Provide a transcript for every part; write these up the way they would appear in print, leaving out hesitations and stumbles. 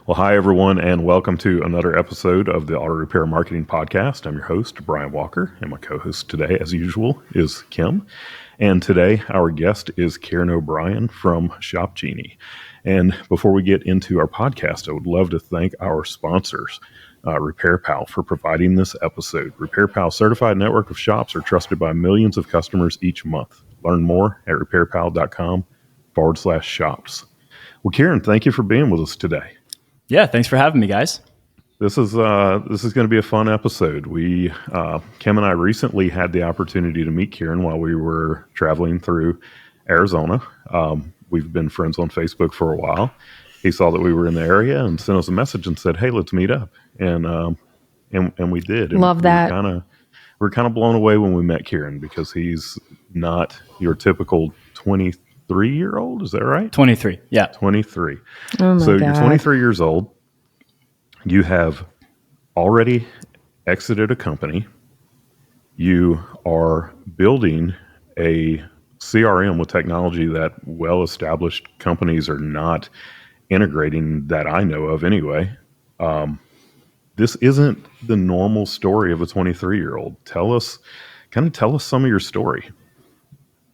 Well, hi, everyone, and welcome to another episode of the Auto Repair Marketing Podcast. I'm your host, Brian Walker, and my co-host today, as usual, is Kim. And today, our guest is Kieran O'Brien from Shop Genie. And before we get into our podcast, I would love to thank our sponsors, RepairPal, for providing this episode. RepairPal certified network of shops are trusted by millions of customers each month. Learn more at repairpal.com/shops. Well, Kieran, thank you for being with us today. Yeah, thanks for having me, guys. This is going to be a fun episode. We Kim and I recently had the opportunity to meet Kieran while we were traveling through Arizona. We've been friends on Facebook for a while. He saw that we were in the area and sent us a message and said, "Hey, let's meet up." And we did. And Love that. We're kind of blown away when we met Kieran because he's not your typical 23-year-old. Is that right? 23. Yeah. 23. Oh my God. You're 23 years old. You have already exited a company. You are building a CRM with technology that well-established companies are not integrating, that I know of anyway. This isn't the normal story of a 23-year-old. Tell us some of your story.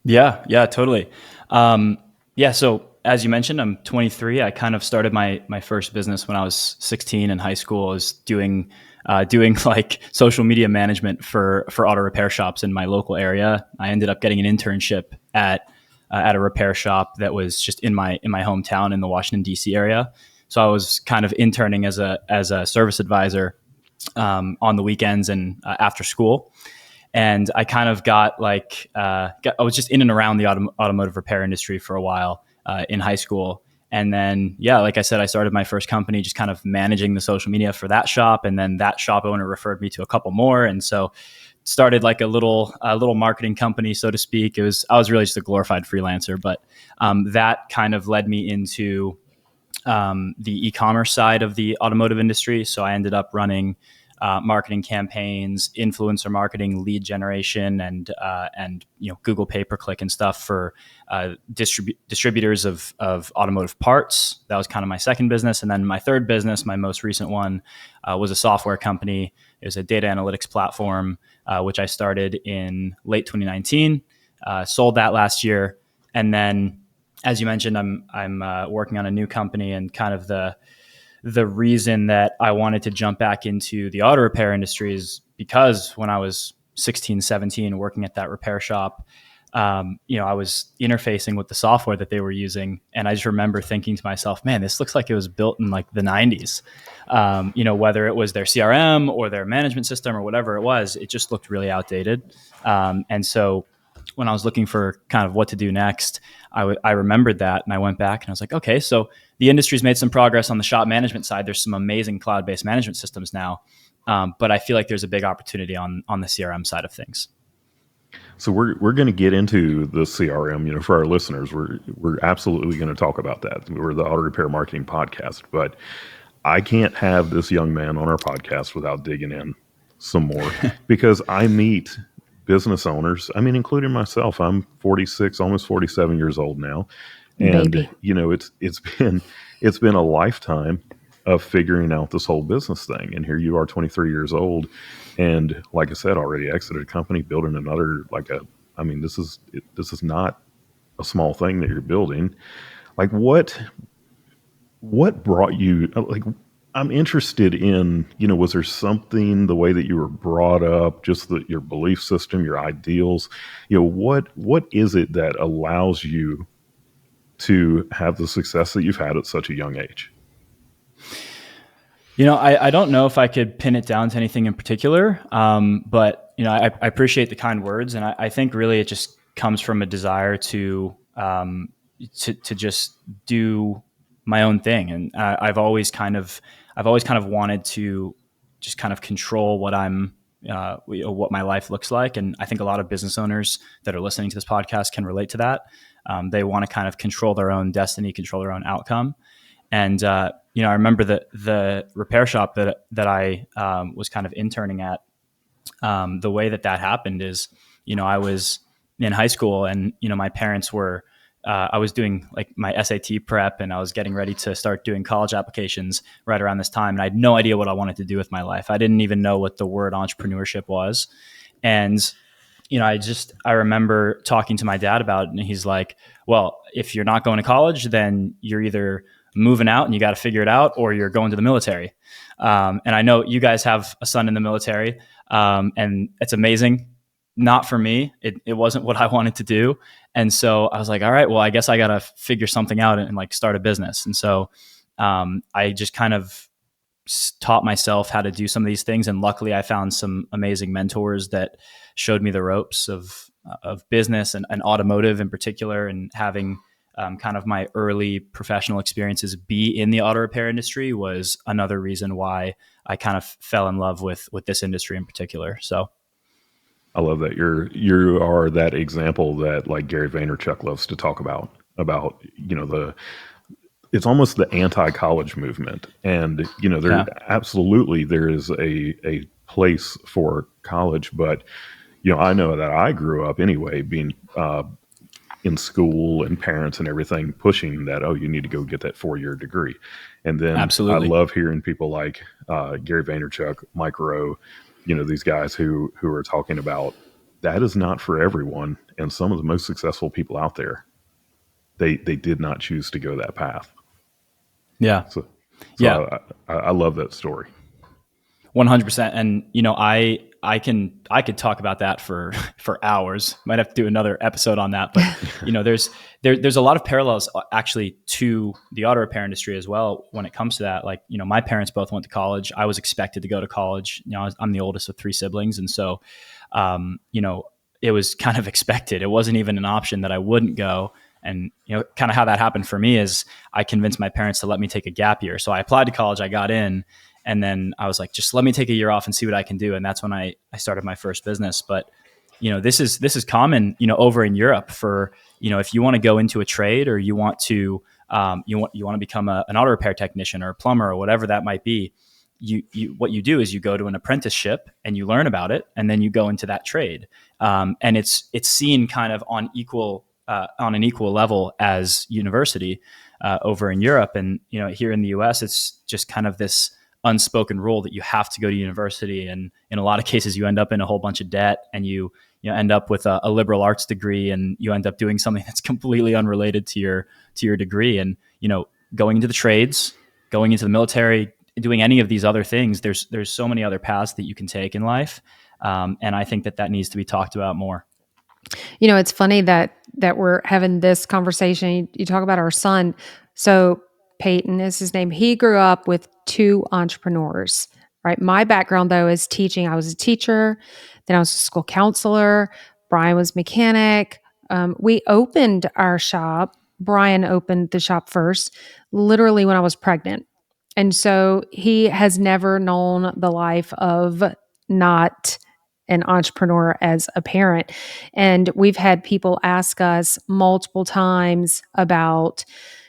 Yeah, totally. So as you mentioned, I'm 23. I kind of started my first business when I was 16 in high school. I was doing like social media management for auto repair shops in my local area. I ended up getting an internship at a repair shop that was just in my hometown in the Washington, D.C. area. So I was kind of interning as a service advisor on the weekends and after school. And I kind of I was just in and around the automotive repair industry for a while in high school. And then, like I said, I started my first company just kind of managing the social media for that shop. And then that shop owner referred me to a couple more. And so started like a little marketing company, so to speak. I was really just a glorified freelancer, but that kind of led me into the e-commerce side of the automotive industry. So I ended up running marketing campaigns, influencer marketing, lead generation, and Google pay-per-click and stuff for distributors of automotive parts. That was kind of my second business, and then my third business, my most recent one, was a software company. It was a data analytics platform, which I started in late 2019. Sold that last year, and then, as you mentioned, I'm working on a new company, and kind of the reason that I wanted to jump back into the auto repair industry is because when I was 16, 17, working at that repair shop, I was interfacing with the software that they were using. And I just remember thinking to myself, man, this looks like it was built in like the 90s. Whether it was their CRM or their management system or whatever it was, it just looked really outdated. And so when I was looking for kind of what to do next, I remembered that, and I went back and I was like, okay, so the industry's made some progress on the shop management side. There's some amazing cloud-based management systems now, but I feel like there's a big opportunity on the CRM side of things. So we're going to get into the CRM. For our listeners, we're absolutely going to talk about that. We're the Auto Repair Marketing Podcast, but I can't have this young man on our podcast without digging in some more because I meet business owners, including myself. I'm 46, almost 47 years old now. And, Baby. it's been a lifetime of figuring out this whole business thing. And here you are, 23 years old. And like I said, already exited a company, building another, this is not a small thing that you're building. Like what brought you, I'm interested in, was there something, the way that you were brought up, just your belief system, your ideals, what is it that allows you to have the success that you've had at such a young age? I don't know if I could pin it down to anything in particular, but I appreciate the kind words, and I think really it just comes from a desire to just do my own thing, and I've always kind of wanted to just kind of control what what my life looks like, and I think a lot of business owners that are listening to this podcast can relate to that. They want to kind of control their own destiny, control their own outcome. And, I remember the repair shop that I was kind of interning at, the way that happened is, I was in high school and, my parents were I was doing like my SAT prep, and I was getting ready to start doing college applications right around this time. And I had no idea what I wanted to do with my life. I didn't even know what the word entrepreneurship was. And I remember talking to my dad about it, and he's like, well, if you're not going to college, then you're either moving out and you got to figure it out, or you're going to the military. And I know you guys have a son in the military, and it's amazing. Not for me. It wasn't what I wanted to do. And so I was like, all right, well, I guess I got to figure something out and like start a business. And so I just kind of taught myself how to do some of these things. And luckily I found some amazing mentors that showed me the ropes of business and automotive in particular, and having kind of my early professional experiences be in the auto repair industry was another reason why I kind of fell in love with this industry in particular. So I love that you are that example that like Gary Vaynerchuk loves to talk about the it's almost the anti-college movement, and there yeah, absolutely there is a place for college, but I know that I grew up anyway being in school and parents and everything pushing that, oh, you need to go get that 4-year degree. And then I absolutely. love hearing people like Gary Vaynerchuk, Mike Rowe, these guys who are talking about that is not for everyone. And some of the most successful people out there, they did not choose to go that path. Yeah. So Yeah. I love that story. 100%. And I could talk about that for for hours. Might have to do another episode on that. But there's a lot of parallels actually to the auto repair industry as well when it comes to that. Like, my parents both went to college. I was expected to go to college. I'm the oldest of three siblings, and so it was kind of expected. It wasn't even an option that I wouldn't go. And kind of how that happened for me is I convinced my parents to let me take a gap year. So I applied to college, I got in, and then I was like, just let me take a year off and see what I can do. And that's when I started my first business. But this is common over in Europe for if you want to go into a trade, or you want to you want to become an auto repair technician or a plumber or whatever that might be. What you do is you go to an apprenticeship and you learn about it, and then you go into that trade. And it's seen kind of on an equal level as university over in Europe. And here in the U.S., it's just kind of this unspoken rule that you have to go to university, and in a lot of cases you end up in a whole bunch of debt, and you end up with a liberal arts degree, and you end up doing something that's completely unrelated to your degree. And going into the trades, going into the military, doing any of these other things, there's so many other paths that you can take in life, and I think that needs to be talked about more. It's funny that we're having this conversation. You talk about our son. So Peyton is his name. He grew up with two entrepreneurs, right? My background though is teaching. I was a teacher, then I was a school counselor. Brian was mechanic. We opened our shop. Brian opened the shop first, literally when I was pregnant. And so he has never known the life of not an entrepreneur as a parent. And we've had people ask us multiple times about,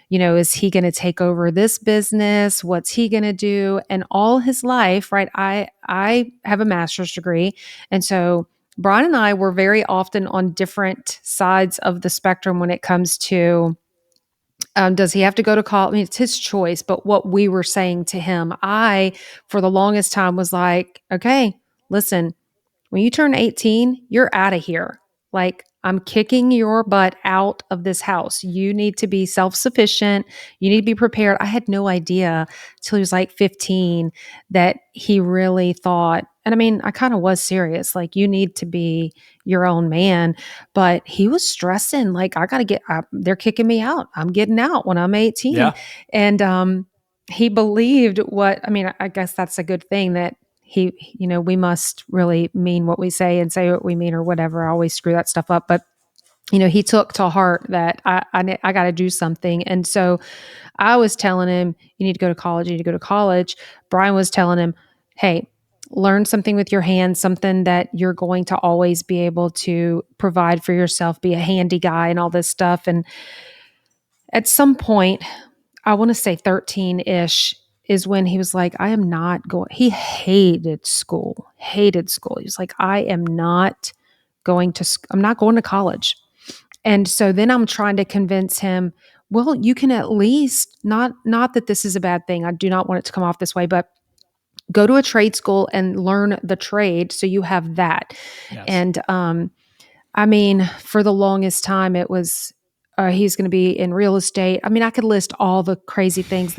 is he going to take over this business? What's he going to do? And all his life, right? I have a master's degree. And so Brian and I were very often on different sides of the spectrum when it comes to does he have to go to college? I mean, it's his choice. But what we were saying to him, for the longest time, was like, okay, listen, when you turn 18, you're out of here. Like, I'm kicking your butt out of this house. You need to be self sufficient. You need to be prepared. I had no idea till he was like 15 that he really thought, and I mean, I kind of was serious, like, you need to be your own man. But he was stressing, like, I got to they're kicking me out. I'm getting out when I'm 18. Yeah, And he believed I mean, I guess that's a good thing that we must really mean what we say and say what we mean or whatever. I always screw that stuff up. But, he took to heart that I got to do something. And so I was telling him, you need to go to college. You need to go to college. Brian was telling him, hey, learn something with your hands, something that you're going to always be able to provide for yourself, be a handy guy and all this stuff. And at some point, I want to say 13-ish is when he was like, I am not going. He hated school, hated school. He was like, I'm not going to college. And so then I'm trying to convince him, well, you can at least not that this is a bad thing. I do not want it to come off this way, but go to a trade school and learn the trade so you have that. Yes. And I mean, for the longest time, it was he's going to be in real estate. I mean, I could list all the crazy things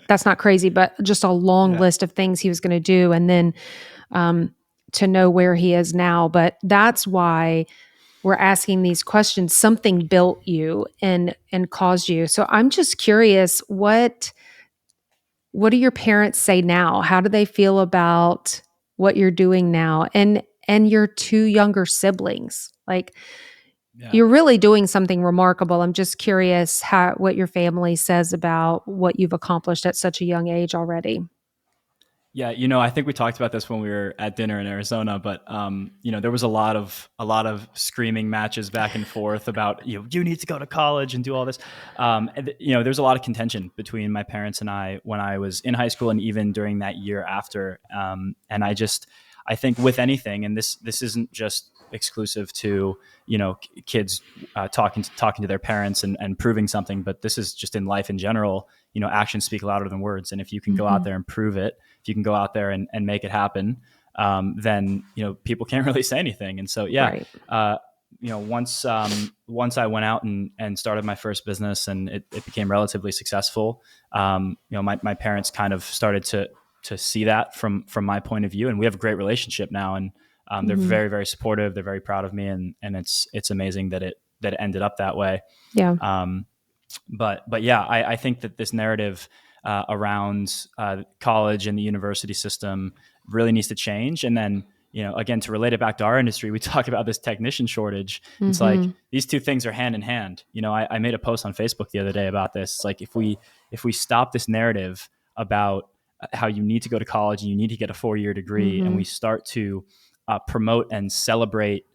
that's not crazy, but just a long Yeah. list of things he was going to do. And then to know where he is now. But that's why we're asking these questions. Something built you and caused you. So I'm just curious, what do your parents say now? How do they feel about what you're doing now? And your two younger siblings. Like, Yeah. you're really doing something remarkable. I'm just curious what your family says about what you've accomplished at such a young age already. Yeah, I think we talked about this when we were at dinner in Arizona, but there was a lot of screaming matches back and forth about you need to go to college and do all this. There's a lot of contention between my parents and I when I was in high school and even during that year after. And I think with anything, and this isn't just exclusive to kids talking to their parents and proving something, but this is just in life in general. Actions speak louder than words, and if you can go out there and prove it, if you can go out there and make it happen, then people can't really say anything. And so Right. once I went out and started my first business and it became relatively successful, my parents kind of started to see that from my point of view, and we have a great relationship now, and they're very, very supportive. They're very proud of me, and it's amazing that it ended up that way. Yeah. But yeah, I think that this narrative around college and the university system really needs to change. And then, again, to relate it back to our industry, we talk about this technician shortage. It's like these two things are hand in hand. I made a post on Facebook the other day about this. It's like if we stop this narrative about how you need to go to college and you need to get a 4-year degree, and we start to promote and celebrate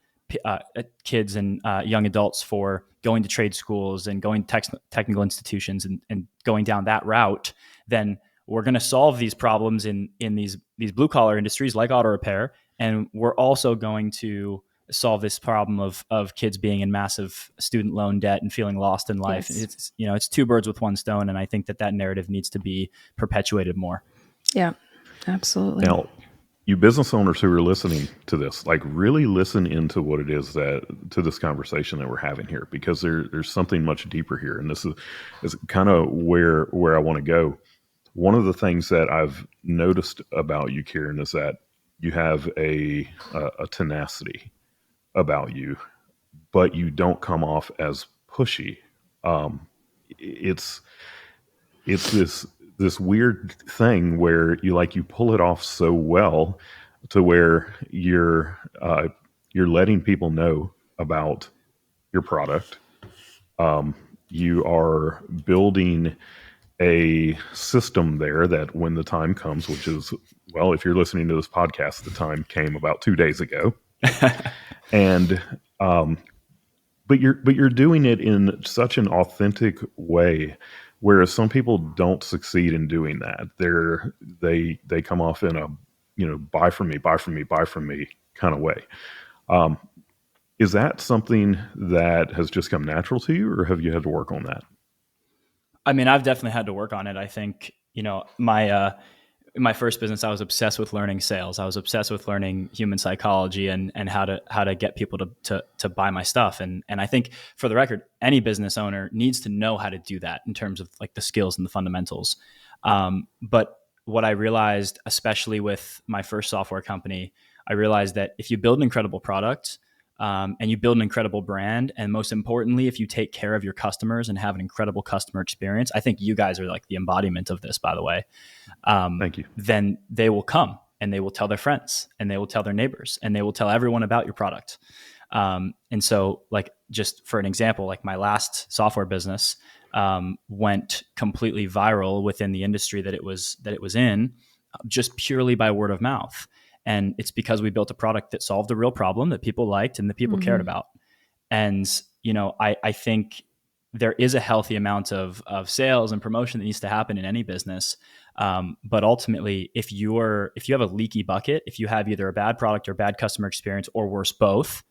kids and young adults for going to trade schools and going to technical institutions and going down that route, then we're going to solve these problems in these blue collar industries like auto repair, and we're also going to solve this problem of kids being in massive student loan debt and feeling lost in life. Yes. It's two birds with one stone, and I think that narrative needs to be perpetuated more. Yeah, absolutely. Now, you business owners who are listening to this, like really listen into what it is to this conversation that we're having here, because there's something much deeper here. And this is kind of where I want to go. One of the things that I've noticed about you, Kieran, is that you have a tenacity about you, but you don't come off as pushy. It's this weird thing where you pull it off so well to where you're letting people know about your product. You are building a system there that when the time comes, which is, well, if you're listening to this podcast, the time came about 2 days ago, and but you're doing it in such an authentic way, whereas some people don't succeed in doing that. They come off in a buy from me, buy from me, buy from me kind of way. Is that something that has just come natural to you, or have you had to work on that? I mean, I've definitely had to work on it. I think, in my first business, I was obsessed with learning sales. I was obsessed with learning human psychology and how to get people to buy my stuff. And I think, for the record, any business owner needs to know how to do that in terms of like the skills and the fundamentals. But what I realized, especially with my first software company, I realized that if you build an incredible product, and you build an incredible brand, and most importantly, if you take care of your customers and have an incredible customer experience, I think you guys are like the embodiment of this, by the way. Thank you. Then they will come and they will tell their friends and they will tell their neighbors and they will tell everyone about your product. And so, like, just for an example, like my last software business went completely viral within the industry that it was in, just purely by word of mouth. And it's because we built a product that solved a real problem that people liked and that people cared about. And, I think there is a healthy amount of sales and promotion that needs to happen in any business. But ultimately, if you have a leaky bucket, if you have either a bad product or bad customer experience, or worse, both,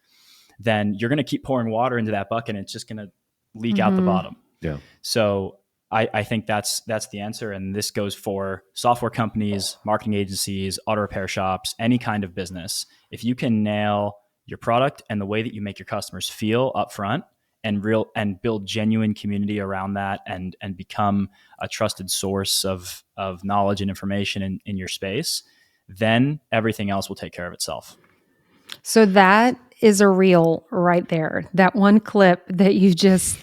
then you're going to keep pouring water into that bucket and it's just going to leak out the Mm-hmm. bottom. Yeah. So I think that's the answer. And this goes for software companies, marketing agencies, auto repair shops, any kind of business. If you can nail your product and the way that you make your customers feel up front and build genuine community around that and become a trusted source of knowledge and information in your space, then everything else will take care of itself. So that is a reel right there. That one clip that you just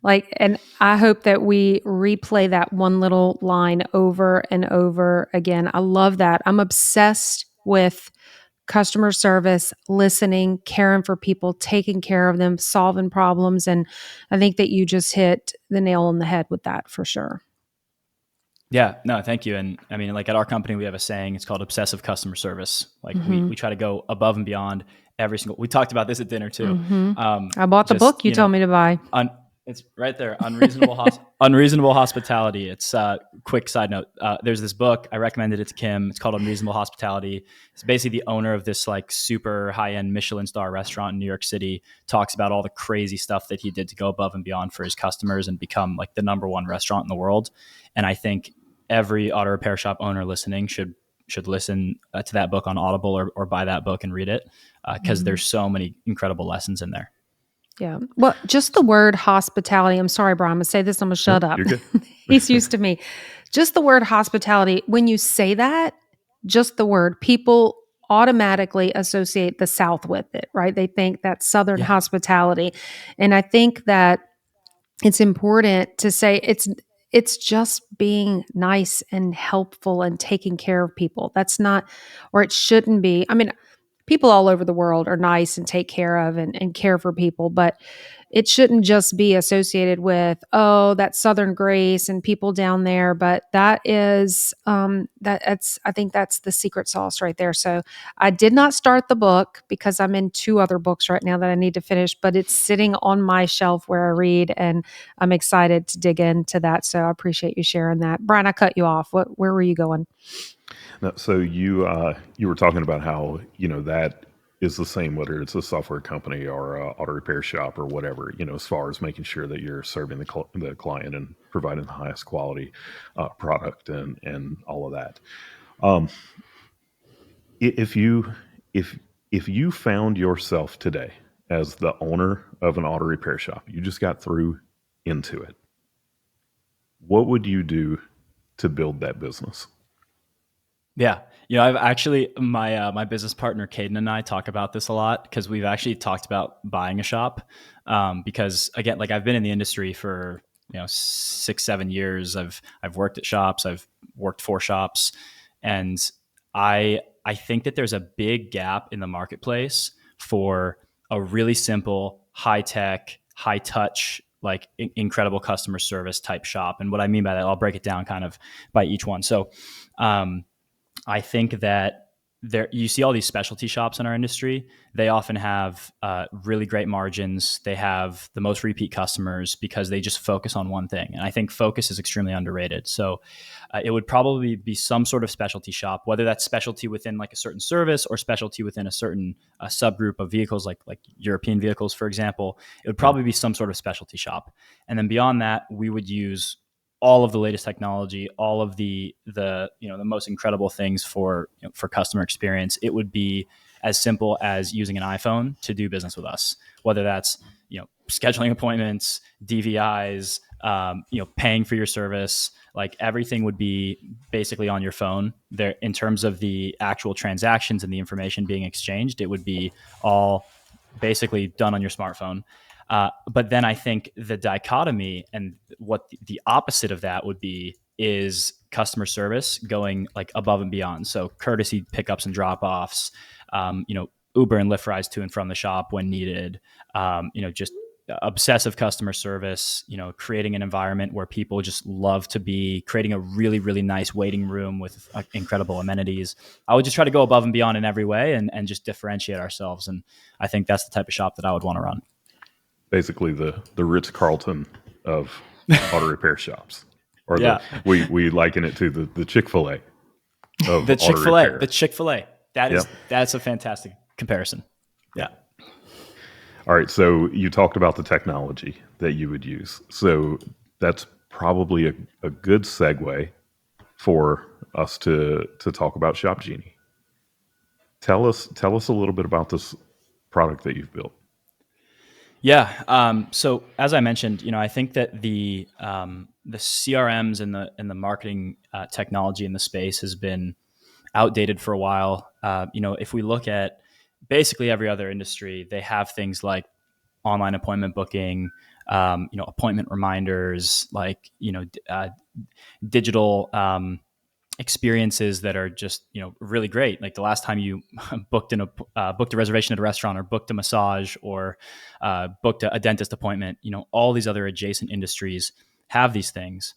like, and I hope that we replay that one little line over and over again. I love that. I'm obsessed with customer service, listening, caring for people, taking care of them, solving problems. And I think that you just hit the nail on the head with that for sure. Yeah, no, thank you. And I mean, like at our company, we have a saying, it's called obsessive customer service. Like we try to go above and beyond every single, we talked about this at dinner too. I bought the book you told me to buy. It's right there. Unreasonable hospitality. It's quick side note. There's this book. I recommended it to Kim. It's called Unreasonable Hospitality. It's basically the owner of this like super high end Michelin star restaurant in New York City talks about all the crazy stuff that he did to go above and beyond for his customers and become like the #1 restaurant in the world. And I think every auto repair shop owner listening should listen to that book on Audible or buy that book and read it because there's so many incredible lessons in there. Yeah. Well, just the word hospitality. I'm sorry, Brian. I'm going to say this. I'm going to shut up. You're good. He's used to me. Just the word hospitality. When you say that, just the word, people automatically associate the South with it, right? They think that's Southern hospitality. And I think that it's important to say it's just being nice and helpful and taking care of people. That's not, or it shouldn't be. I mean, people all over the world are nice and take care of and care for people, but it shouldn't just be associated with, oh, that Southern grace and people down there. But that is, I think that's the secret sauce right there. So I did not start the book because I'm in 2 other books right now that I need to finish, but it's sitting on my shelf where I read and I'm excited to dig into that. So I appreciate you sharing that. Brian, I cut you off. Where were you going? No, so you were talking about how that is the same whether it's a software company or a auto repair shop or whatever. As far as making sure that you're serving the client and providing the highest quality product and all of that. If you found yourself today as the owner of an auto repair shop, you just got through into it, what would you do to build that business? Yeah. I've actually, my business partner, Caden, and I talk about this a lot because we've actually talked about buying a shop. Because again, like I've been in the industry for, 6-7 years. I've worked at shops. I've worked for shops. And I think that there's a big gap in the marketplace for a really simple, high tech, high touch, like incredible customer service type shop. And what I mean by that, I'll break it down kind of by each one. So, I think that you see all these specialty shops in our industry. They often have really great margins. They have the most repeat customers because they just focus on one thing. And I think focus is extremely underrated. So it would probably be some sort of specialty shop, whether that's specialty within like a certain service or specialty within a certain subgroup of vehicles, like European vehicles, for example. It would probably be some sort of specialty shop. And then beyond that, we would use all of the latest technology, all of the most incredible things for customer experience. It would be as simple as using an iPhone to do business with us, whether that's scheduling appointments, DVIs, paying for your service. Like everything would be basically on your phone. There, in terms of the actual transactions and the information being exchanged, it would be all basically done on your smartphone. But then I think the dichotomy and what the opposite of that would be is customer service going like above and beyond. So courtesy pickups and drop offs, Uber and Lyft rides to and from the shop when needed, just obsessive customer service, creating an environment where people just love to be, creating a really, really nice waiting room with incredible amenities. I would just try to go above and beyond in every way and just differentiate ourselves. And I think that's the type of shop that I would want to run. Basically the Ritz-Carlton of auto repair shops. Or we liken it to the Chick-fil-A of the Chick-fil-A. auto repair. The Chick-fil-A. That's a fantastic comparison. Yeah. All right. So you talked about the technology that you would use. So that's probably a good segue for us to talk about Shop Genie. Tell us a little bit about this product that you've built. Yeah. So as I mentioned, I think that the CRMs and the marketing technology in the space has been outdated for a while. If we look at basically every other industry, they have things like online appointment booking, appointment reminders, like digital experiences that are just really great. Like the last time you booked a reservation at a restaurant, or booked a massage, or booked a dentist appointment. All these other adjacent industries have these things.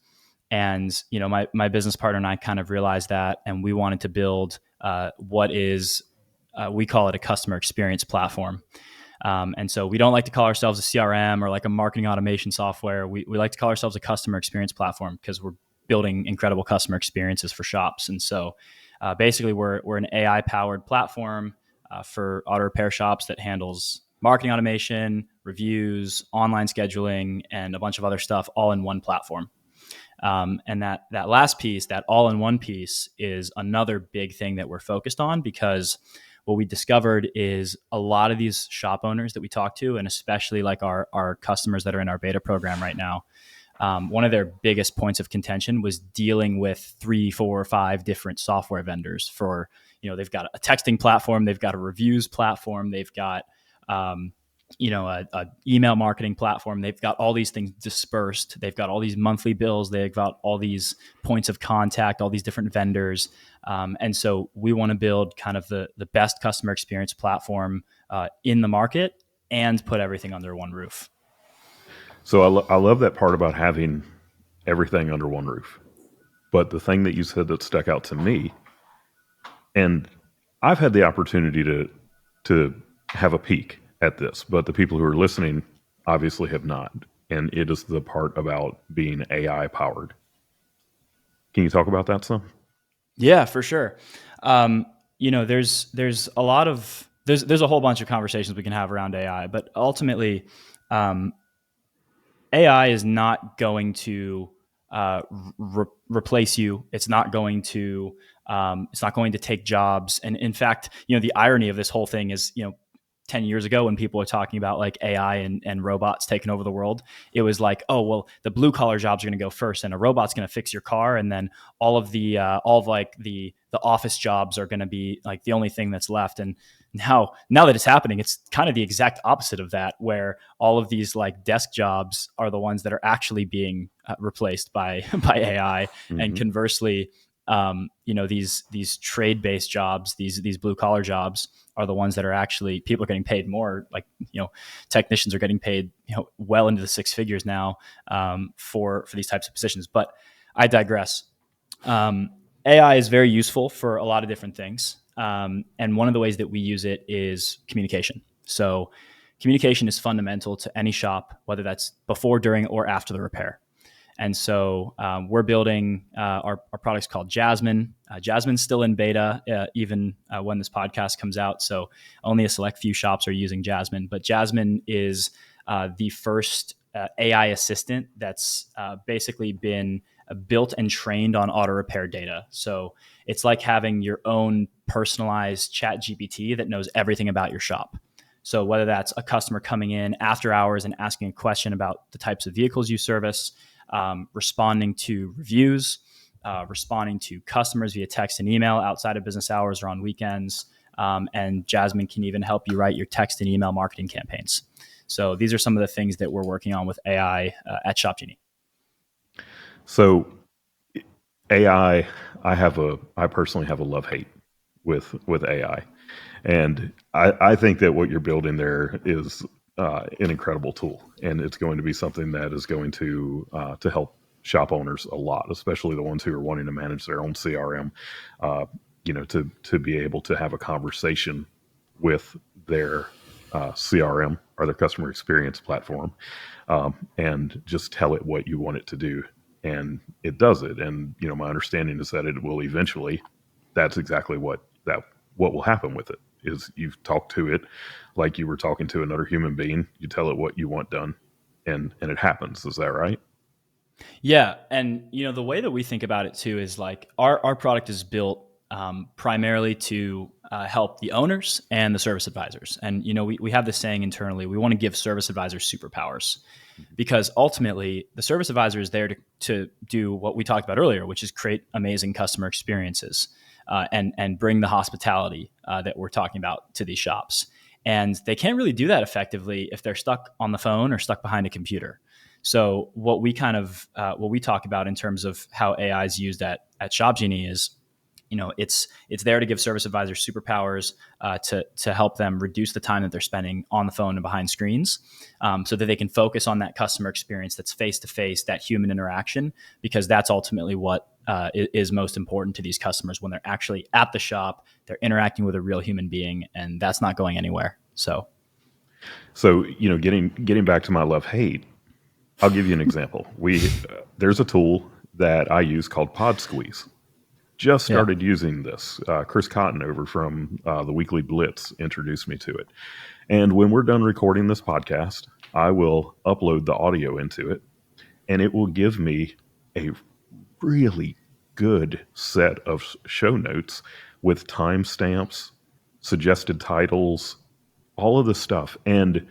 And my business partner and I kind of realized that, and we wanted to build what is we call it a customer experience platform. And so we don't like to call ourselves a CRM or like a marketing automation software. We like to call ourselves a customer experience platform, because we're building incredible customer experiences for shops. And so basically we're an AI powered platform for auto repair shops that handles marketing automation, reviews, online scheduling, and a bunch of other stuff all in one platform. And that last piece, that all-in-one piece, is another big thing that we're focused on, because what we discovered is a lot of these shop owners that we talk to, and especially like our customers that are in our beta program right now, one of their biggest points of contention was dealing with 3, 4, or 5 different software vendors for, they've got a texting platform, they've got a reviews platform, they've got, a email marketing platform. They've got all these things dispersed. They've got all these monthly bills. They've got all these points of contact, all these different vendors. And so we want to build kind of the best customer experience platform in the market, and put everything under one roof. So I love that part about having everything under one roof. But the thing that you said that stuck out to me, and I've had the opportunity to have a peek at this, but the people who are listening obviously have not. And it is the part about being AI powered. Can you talk about that some? Yeah, for sure. There's a lot of there's a whole bunch of conversations we can have around AI, but ultimately, AI is not going to replace you. It's not going to take jobs. And in fact, the irony of this whole thing is, 10 years ago, when people were talking about like AI and robots taking over the world, it was like, oh, well, the blue collar jobs are going to go first, and a robot's going to fix your car. And then all of the office jobs are going to be like the only thing that's left. And now that it's happening, it's kind of the exact opposite of that, where all of these like desk jobs are the ones that are actually being replaced by AI. Mm-hmm. And conversely, these trade based jobs, these blue collar jobs, are the ones that are actually, people are getting paid more. Like, technicians are getting paid, well into the 6 figures now, for these types of positions. But I digress. AI is very useful for a lot of different things. And one of the ways that we use it is communication. So communication is fundamental to any shop, whether that's before, during, or after the repair. And so we're building our product's called Jasmine. Jasmine's still in beta, even when this podcast comes out. So only a select few shops are using Jasmine. But Jasmine is the first AI assistant that's basically been built and trained on auto repair data. So it's like having your own personalized chat GPT that knows everything about your shop. So whether that's a customer coming in after hours and asking a question about the types of vehicles you service, responding to reviews, responding to customers via text and email outside of business hours or on weekends. And Jasmine can even help you write your text and email marketing campaigns. So these are some of the things that we're working on with AI at Shop Genie. So AI, I personally have a love-hate with AI. And I think that what you're building there is an incredible tool, and it's going to be something that is going to help shop owners a lot, especially the ones who are wanting to manage their own CRM. To be able to have a conversation with their CRM or their customer experience platform, and just tell it what you want it to do, and it does it. And my understanding is that it will eventually. That's exactly what will happen with it. is you talk to it like you were talking to another human being. You tell it what you want done, and it happens. Is that right? Yeah, and the way that we think about it too is like our product is built primarily to help the owners and the service advisors. And we have this saying internally: we want to give service advisors superpowers, because ultimately the service advisor is there to do what we talked about earlier, which is create amazing customer experiences and bring the hospitality that we're talking about to these shops. And they can't really do that effectively if they're stuck on the phone or stuck behind a computer. So what we talk about in terms of how AI is used at Shop Genie is, it's there to give service advisors superpowers to help them reduce the time that they're spending on the phone and behind screens, so that they can focus on that customer experience that's face to face, that human interaction, because that's ultimately what is most important to these customers when they're actually at the shop. They're interacting with a real human being, and that's not going anywhere. So getting back to my love hate, I'll give you an example. There's a tool that I use called Pod Squeeze. Just started using this. Chris Cotton over from the Weekly Blitz introduced me to it. And when we're done recording this podcast, I will upload the audio into it, and it will give me a really good set of show notes with timestamps, suggested titles, all of this stuff. And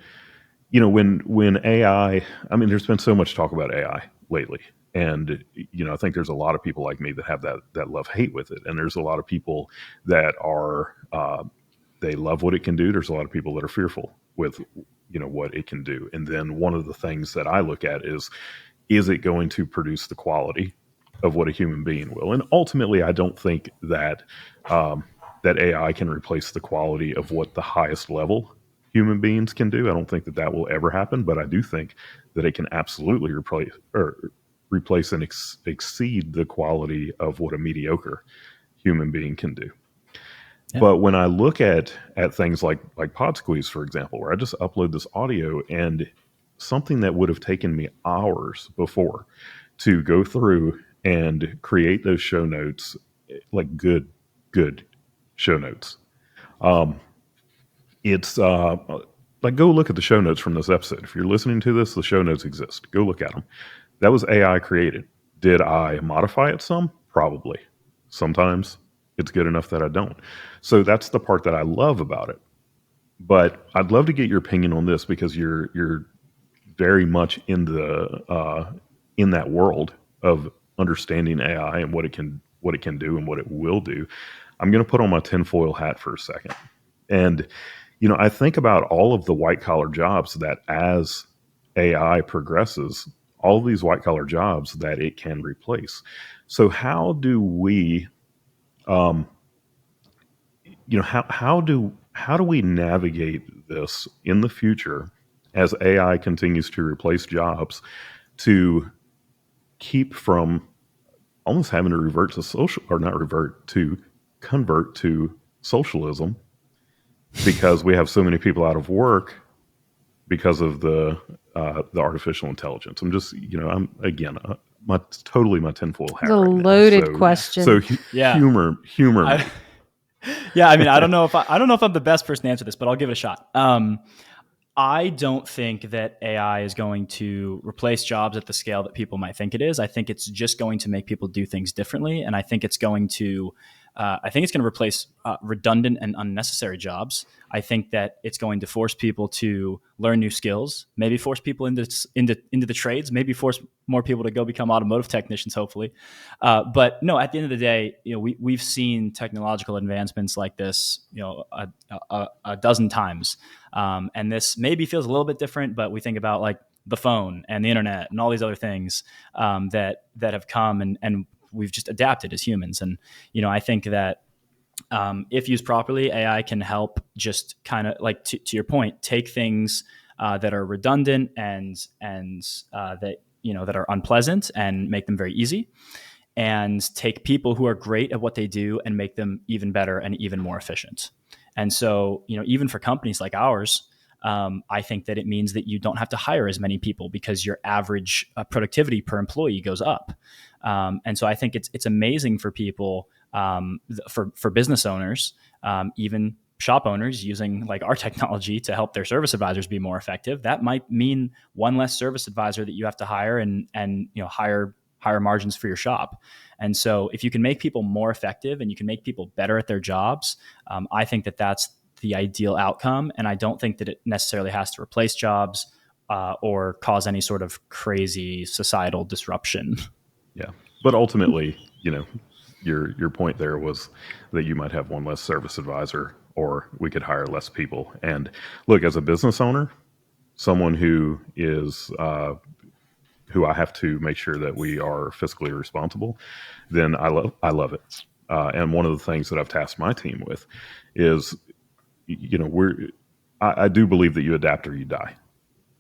when AI, I mean, there's been so much talk about AI lately. And, I think there's a lot of people like me that have that love-hate with it. And there's a lot of people that are, they love what it can do. There's a lot of people that are fearful with, what it can do. And then one of the things that I look at is it going to produce the quality of what a human being will? And ultimately, I don't think that that AI can replace the quality of what the highest level human beings can do. I don't think that will ever happen, but I do think that it can absolutely replace and exceed the quality of what a mediocre human being can do. Yeah. But when I look at things like Pod Squeeze, for example, where I just upload this audio, and something that would have taken me hours before to go through and create those show notes, like good show notes. It's like, go look at the show notes from this episode. If you're listening to this, the show notes exist. Go look at them. That was AI created. Did I modify it some? Probably. Sometimes it's good enough that I don't. So that's the part that I love about it. But I'd love to get your opinion on this, because you're very much in that world of understanding AI and what it can do and what it will do. I'm going to put on my tinfoil hat for a second. And, I think about all of the white collar jobs that, as AI progresses, all of these white collar jobs that it can replace. So how do we, how do we navigate this in the future as AI continues to replace jobs, to keep from almost having to convert to socialism, because we have so many people out of work because of the artificial intelligence? I'm just, my tinfoil hat. It's a loaded question. So humor. Yeah, I mean, I don't know if I'm the best person to answer this, but I'll give it a shot. I don't think that AI is going to replace jobs at the scale that people might think it is. I think it's just going to make people do things differently, and I think it's going to replace redundant and unnecessary jobs. I think that it's going to force people to learn new skills, maybe force people into the trades, maybe force more people to go become automotive technicians, hopefully. But no, at the end of the day, we've seen technological advancements like this, a dozen times. And this maybe feels a little bit different, but we think about like the phone and the internet and all these other things that have come, and we've just adapted as humans. And, I think that if used properly, AI can help just kind of, like, to your point, take things that are redundant and that are unpleasant and make them very easy, and take people who are great at what they do and make them even better and even more efficient. And so, even for companies like ours, I think that it means that you don't have to hire as many people, because your average productivity per employee goes up. And so I think it's amazing for people, for business owners, even shop owners using like our technology to help their service advisors be more effective, that might mean one less service advisor that you have to hire, and higher margins for your shop. And so if you can make people more effective and you can make people better at their jobs, I think that that's the ideal outcome. And I don't think that it necessarily has to replace jobs or cause any sort of crazy societal disruption. Yeah. But ultimately, your point there was that you might have one less service advisor, or we could hire less people. And look, as a business owner, someone who I have to make sure that we are fiscally responsible, then I love it. And one of the things that I've tasked my team with is, I do believe that you adapt or you die.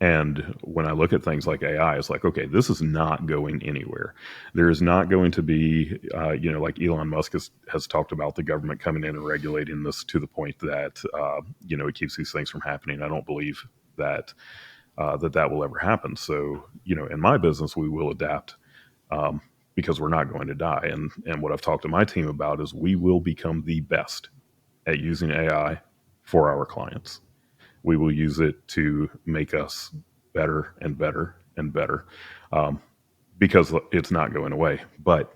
And when I look at things like AI, it's like, okay, this is not going anywhere. There is not going to be, like Elon Musk has talked about the government coming in and regulating this to the point that, it keeps these things from happening. I don't believe that that will ever happen. So, in my business, we will adapt because we're not going to die. And what I've talked to my team about is we will become the best at using AI for our clients. We will use it to make us better and better and better because it's not going away. But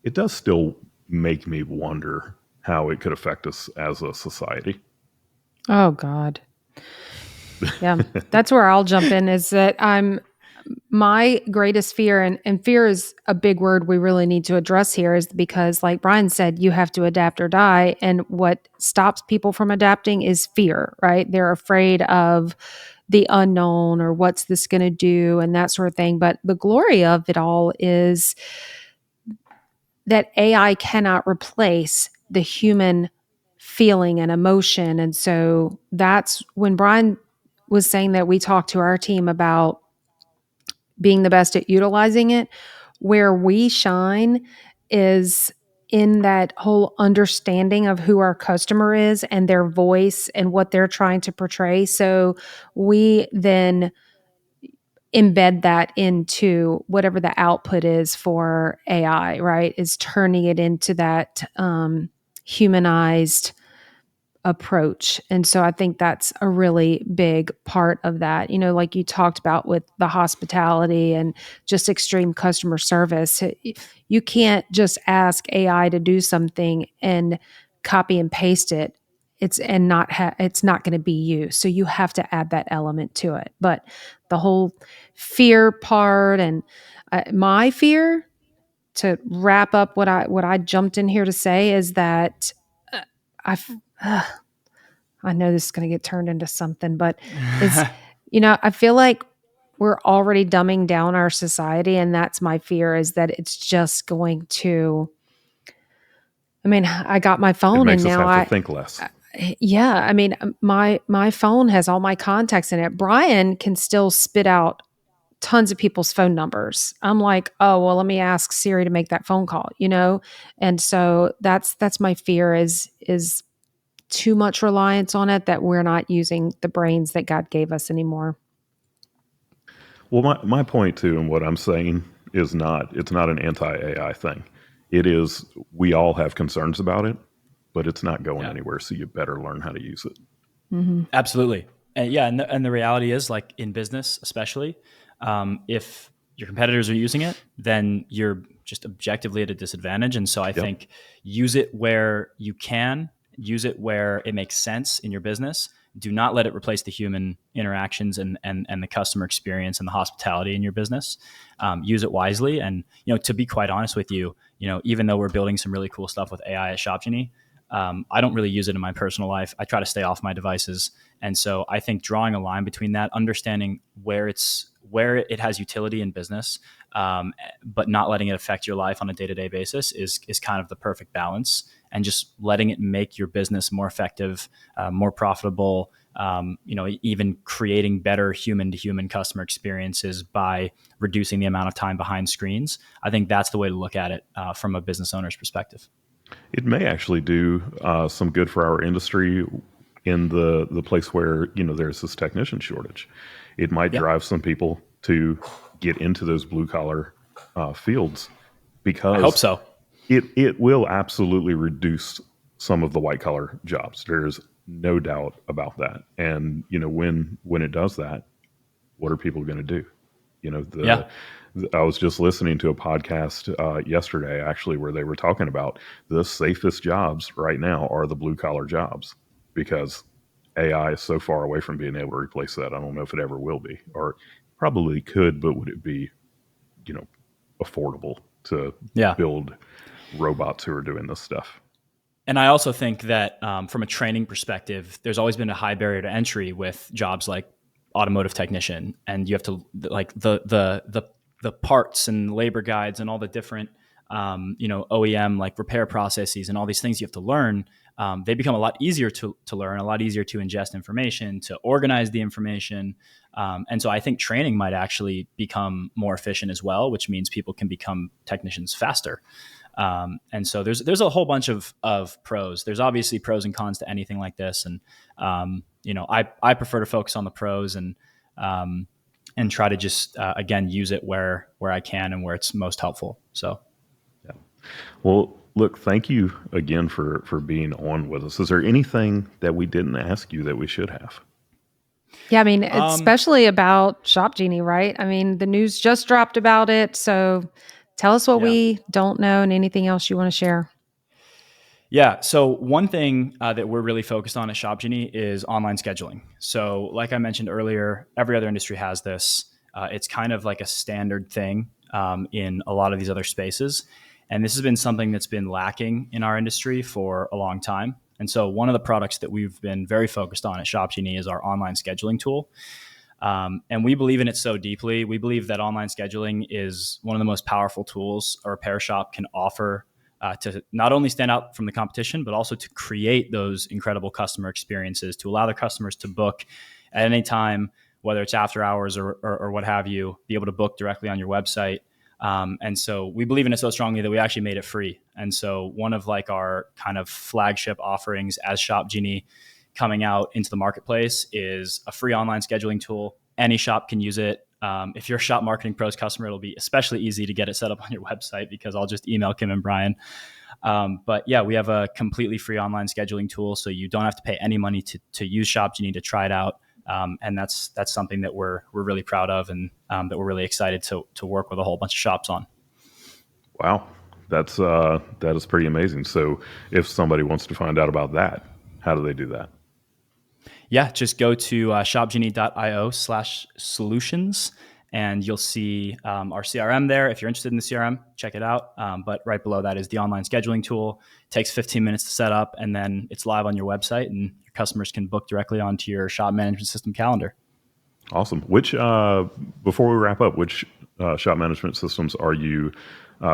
it does still make me wonder how it could affect us as a society. Oh God. Yeah. That's where I'll jump in, is that my greatest fear, and fear is a big word we really need to address here, is because like Brian said, you have to adapt or die. And what stops people from adapting is fear, right? They're afraid of the unknown, or what's this going to do, and that sort of thing. But the glory of it all is that AI cannot replace the human feeling and emotion. And so that's when Brian was saying that we talked to our team about being the best at utilizing it. Where we shine is in that whole understanding of who our customer is and their voice and what they're trying to portray. So we then embed that into whatever the output is for AI, right? Is turning it into that humanized approach. And so I think that's a really big part of that. Like you talked about with the hospitality and just extreme customer service, you can't just ask AI to do something and copy and paste it. It's not going to be you. So you have to add that element to it. But the whole fear part, and my fear, to wrap up what I jumped in here to say, is that I I know this is going to get turned into something, but it's, I feel like we're already dumbing down our society. And that's my fear, is that it's just going to, I got my It phone and makes us now have to think less. yeah, my phone has all my contacts in it. Brian can still spit out tons of people's phone numbers. I'm like, oh, well, let me ask Siri to make that phone call, And so that's my fear, is too much reliance on it, that we're not using the brains that God gave us anymore. Well, my point too, and what I'm saying is it's not an anti-AI thing. It is, we all have concerns about it, but it's not going Yeah. anywhere. So you better learn how to use it. Mm-hmm. Absolutely. And yeah, and the reality is, like in business, especially, if your competitors are using it, then you're just objectively at a disadvantage. And so I think use it where you can, use it where it makes sense in your business. Do not let it replace the human interactions and the customer experience and the hospitality in your business. Use it wisely. And, to be quite honest with you, even though we're building some really cool stuff with AI at ShopGenie, I don't really use it in my personal life. I try to stay off my devices. And so I think drawing a line between that, understanding where it has utility in business, but not letting it affect your life on a day-to-day basis is kind of the perfect balance, and just letting it make your business more effective, more profitable, even creating better human-to-human customer experiences by reducing the amount of time behind screens. I think that's the way to look at it from a business owner's perspective. It may actually do some good for our industry in the place where there's this technician shortage. It might drive some people to get into those blue collar fields, because I hope so. It will absolutely reduce some of the white collar jobs. There's no doubt about that. And when it does that, what are people going to do? Yeah. I was just listening to a podcast yesterday, actually, where they were talking about the safest jobs right now are the blue collar jobs, because AI is so far away from being able to replace that. I don't know if it ever will be, or probably could, but would it be, you know, affordable to Yeah. build robots who are doing this stuff? And I also think that from a training perspective, there's always been a high barrier to entry with jobs like automotive technician, and you have to like the parts and labor guides and all the different OEM like repair processes and all these things you have to learn. They become a lot easier to learn, a lot easier to ingest information, to organize the information. And so I think training might actually become more efficient as well, which means people can become technicians faster. And so there's a whole bunch of pros. There's obviously pros and cons to anything like this. And, I prefer to focus on the pros and try to just, again, use it where I can and where it's most helpful. So, yeah. Well, look, thank you again for being on with us. Is there anything that we didn't ask you that we should have? Yeah, I mean, especially about Shop Genie, right? I mean, the news just dropped about it. So tell us what we don't know and anything else you want to share. Yeah. So one thing that we're really focused on at Shop Genie is online scheduling. So like I mentioned earlier, every other industry has this. It's kind of like a standard thing in a lot of these other spaces. And this has been something that's been lacking in our industry for a long time. And so one of the products that we've been very focused on at Shop Genie is our online scheduling tool. And we believe in it so deeply. We believe that online scheduling is one of the most powerful tools a repair shop can offer to not only stand out from the competition, but also to create those incredible customer experiences, to allow their customers to book at any time, whether it's after hours or what have you, be able to book directly on your website. And so we believe in it so strongly that we actually made it free. And so one of like our kind of flagship offerings as Shop Genie coming out into the marketplace is a free online scheduling tool. Any shop can use it. If you're a Shop Marketing Pros customer, it'll be especially easy to get it set up on your website because I'll just email Kim and Brian. But yeah, we have a completely free online scheduling tool, so you don't have to pay any money to use Shop Genie to try it out. And that's something that we're really proud of, and that we're really excited to work with a whole bunch of shops on. Wow, that is pretty amazing. So if somebody wants to find out about that, how do they do that? Yeah, just go to shopgenie.io/solutions, and you'll see our CRM there. If you're interested in the CRM, check it out. But right below that is the online scheduling tool. It takes 15 minutes to set up, and then it's live on your website, and your customers can book directly onto your shop management system calendar. Awesome. Before we wrap up, which shop management systems are you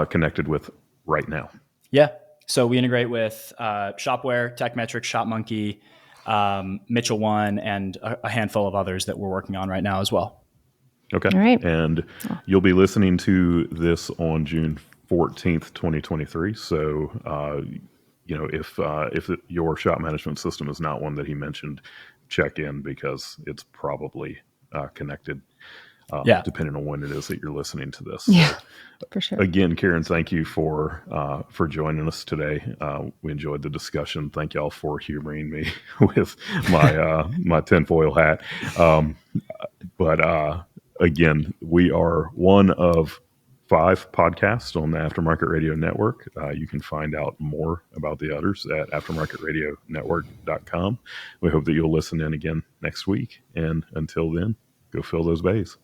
connected with right now? Yeah, so we integrate with Shopware, TechMetrics, ShopMonkey, Mitchell One, and a handful of others that we're working on right now as well. Okay. All right. And you'll be listening to this on June 14th, 2023. So, if your shop management system is not one that he mentioned, check in because it's probably connected, depending on when it is that you're listening to this. Yeah, for sure. Again, Kieran, thank you for joining us today. We enjoyed the discussion. Thank y'all for humoring me with my tinfoil hat. But again, we are one of 5 podcasts on the Aftermarket Radio Network. You can find out more about the others at aftermarketradionetwork.com. We hope that you'll listen in again next week. And until then, go fill those bays.